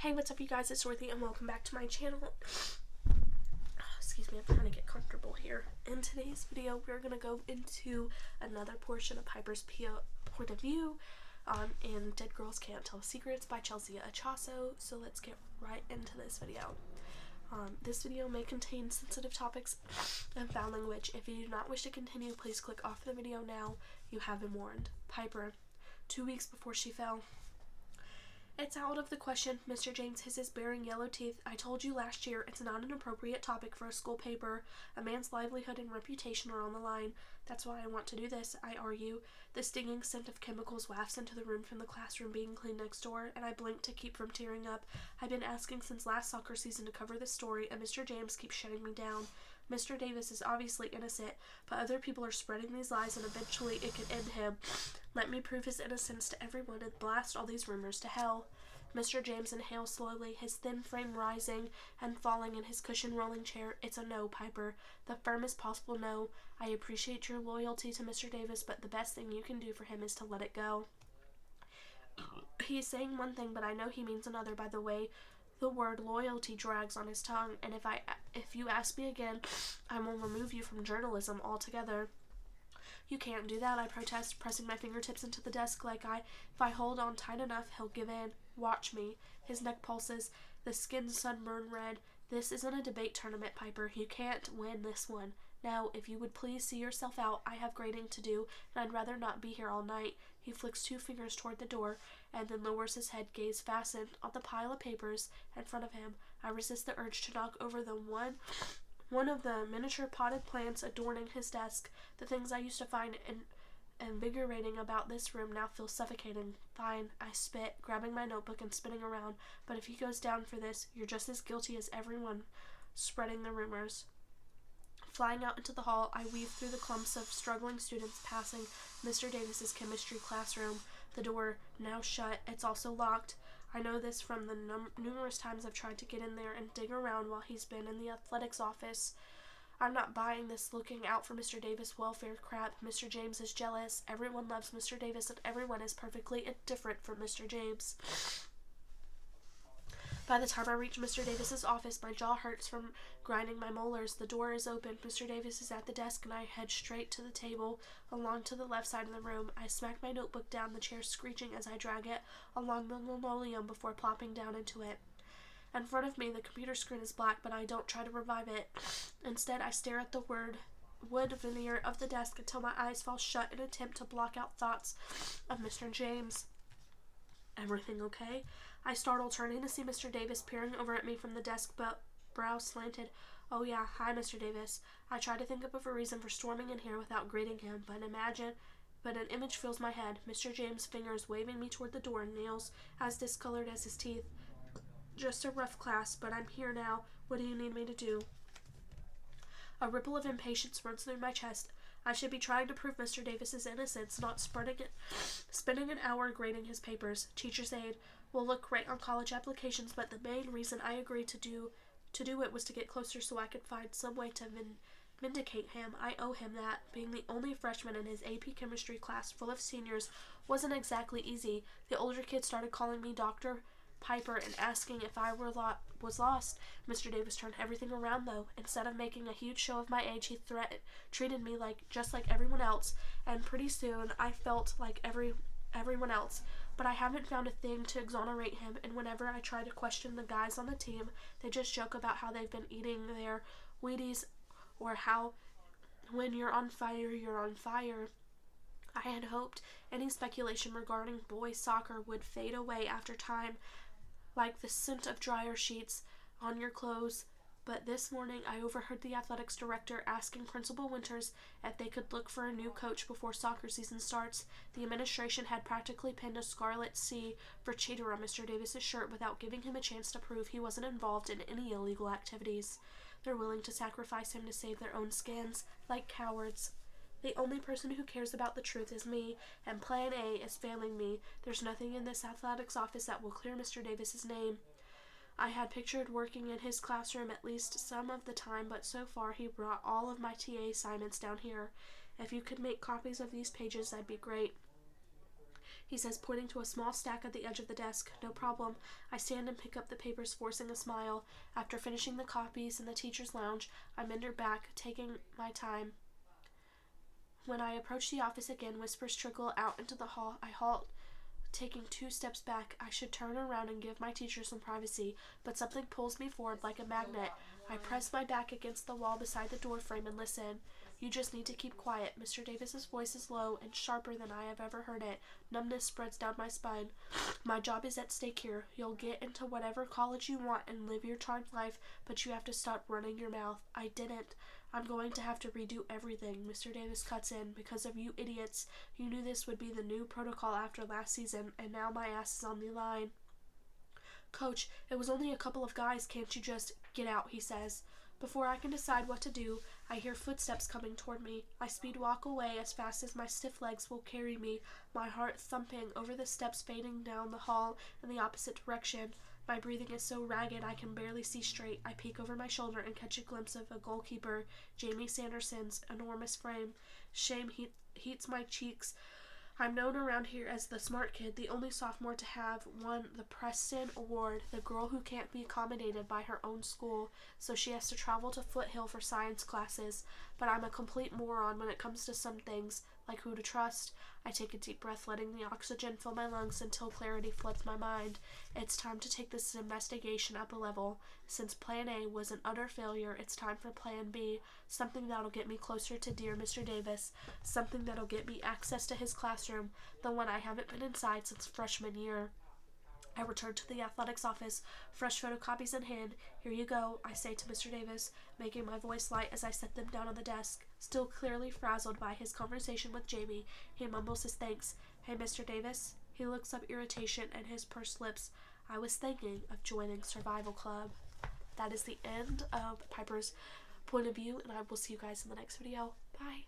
Hey, what's up you guys, it's Dorothy and welcome back to my channel. Excuse me, I'm trying to get comfortable here. In today's video, we're going to go into another portion of Piper's point of view in Dead Girls Can't Tell Secrets by Chelsea Achaso. So let's get right into this video. This video may contain sensitive topics and foul language. If you do not wish to continue, please click off the video now. You have been warned. Piper, 2 weeks before she fell. It's out of the question. Mr. James hisses, baring yellow teeth. I told you last year it's not an appropriate topic for a school paper. A man's livelihood and reputation are on the line. That's why I want to do this, I argue. The stinging scent of chemicals wafts into the room from the classroom being cleaned next door, and I blink to keep from tearing up. I've been asking since last soccer season to cover this story, and Mr. James keeps shutting me down. Mr. Davis is obviously innocent, but other people are spreading these lies, and eventually it could end him. Let me prove his innocence to everyone and blast all these rumors to hell. Mr. James inhales slowly, his thin frame rising and falling in his cushioned rolling chair. It's a no, Piper. The firmest possible no. I appreciate your loyalty to Mr. Davis, but the best thing you can do for him is to let it go. He is saying one thing, but I know he means another by the way the word loyalty drags on his tongue, and if you ask me again, I will remove you from journalism altogether. You can't do that, I protest, pressing my fingertips into the desk like if I hold on tight enough, he'll give in. Watch me. His neck pulses, the skin sunburn red. This isn't a debate tournament, Piper. You can't win this one. Now, if you would please see yourself out, I have grading to do, and I'd rather not be here all night. He flicks 2 fingers toward the door, and then lowers his head, gaze fastened on the pile of papers in front of him. I resist the urge to knock over the one of the miniature potted plants adorning his desk. The things I used to find invigorating about this room now feel suffocating. Fine, I spit, grabbing my notebook and spinning around, but if he goes down for this, you're just as guilty as everyone spreading the rumors. Flying out into the hall, I weave through the clumps of struggling students passing Mr. Davis's chemistry classroom. The door, now shut, it's also locked. I know this from the numerous times I've tried to get in there and dig around while he's been in the athletics office. I'm not buying this looking out for Mr. Davis welfare crap. Mr. James is jealous. Everyone loves Mr. Davis and everyone is perfectly indifferent for Mr. James. By the time I reach Mr. Davis's office, my jaw hurts from grinding my molars. The door is open. Mr. Davis is at the desk, and I head straight to the table along to the left side of the room. I smack my notebook down, the chair screeching as I drag it along the linoleum before plopping down into it. In front of me, the computer screen is black, but I don't try to revive it. Instead, I stare at the wood veneer of the desk until my eyes fall shut in an attempt to block out thoughts of Mr. James. Everything okay? I startle, turning to see Mr. Davis peering over at me from the desk, but brow slanted. Oh yeah, hi Mr. Davis. I try to think up of a reason for storming in here without greeting him, but an image fills my head. Mr. James' fingers waving me toward the door, nails as discolored as his teeth. Just a rough class, but I'm here now. What do you need me to do? A ripple of impatience runs through my chest. I should be trying to prove Mr. Davis's innocence, not spending an hour grading his papers. Teacher's aide will look great on college applications, but the main reason I agreed to do it was to get closer so I could find some way to vindicate him. I owe him that. Being the only freshman in his AP chemistry class full of seniors wasn't exactly easy. The older kids started calling me Dr. Piper and asking if I was lost. Mr. Davis turned everything around though. Instead of making a huge show of my age, he treated me just like everyone else, and pretty soon I felt like everyone else. But I haven't found a thing to exonerate him, and whenever I try to question the guys on the team, they just joke about how they've been eating their Wheaties, or how when you're on fire, you're on fire. I had hoped any speculation regarding boys soccer would fade away after time, like the scent of dryer sheets on your clothes, but this morning I overheard the athletics director asking Principal Winters if they could look for a new coach before soccer season starts. The administration had practically pinned a scarlet C for cheater on Mr. Davis's shirt without giving him a chance to prove he wasn't involved in any illegal activities. They're willing to sacrifice him to save their own skins, like cowards. The only person who cares about the truth is me, and Plan A is failing me. There's nothing in this athletics office that will clear Mr. Davis's name. I had pictured working in his classroom at least some of the time, but so far he brought all of my TA assignments down here. If you could make copies of these pages, that'd be great. he says, pointing to a small stack at the edge of the desk. No problem. I stand and pick up the papers, forcing a smile. After finishing the copies in the teacher's lounge, I mender back, taking my time. When I approach the office again, whispers trickle out into the hall. I halt, taking 2 steps back. I should turn around and give my teacher some privacy, but something pulls me forward like a magnet. I press my back against the wall beside the doorframe and listen. You just need to keep quiet. Mr. Davis's voice is low and sharper than I have ever heard it. Numbness spreads down my spine. My job is at stake here. You'll get into whatever college you want and live your charmed life, but you have to stop running your mouth. I didn't. I'm going to have to redo everything. Mr. Davis cuts in. Because of you idiots. You knew this would be the new protocol after last season, and now my ass is on the line. Coach, it was only a couple of guys. Can't you just get out, he says. Before I can decide what to do, I hear footsteps coming toward me. I speed walk away as fast as my stiff legs will carry me, my heart thumping over the steps fading down the hall in the opposite direction. My breathing is so ragged I can barely see straight. I peek over my shoulder and catch a glimpse of a goalkeeper, Jamie Sanderson's enormous frame. Shame heats my cheeks. I'm known around here as the smart kid, the only sophomore to have won the Preston Award, the girl who can't be accommodated by her own school, so she has to travel to Foothill for science classes. But I'm a complete moron when it comes to some things, like who to trust. I take a deep breath, letting the oxygen fill my lungs until clarity floods my mind. It's time to take this investigation up a level. Since Plan A was an utter failure, it's time for Plan B, something that'll get me closer to dear Mr. Davis, something that'll get me access to his classroom, the one I haven't been inside since freshman year. I return to the athletics office, fresh photocopies in hand. Here you go, I say to Mr. Davis, making my voice light as I set them down on the desk. Still clearly frazzled by his conversation with Jamie, he mumbles his thanks. Hey, Mr. Davis? He looks up, irritation and his pursed lips. I was thinking of joining Survival Club. That is the end of Piper's point of view, and I will see you guys in the next video. Bye.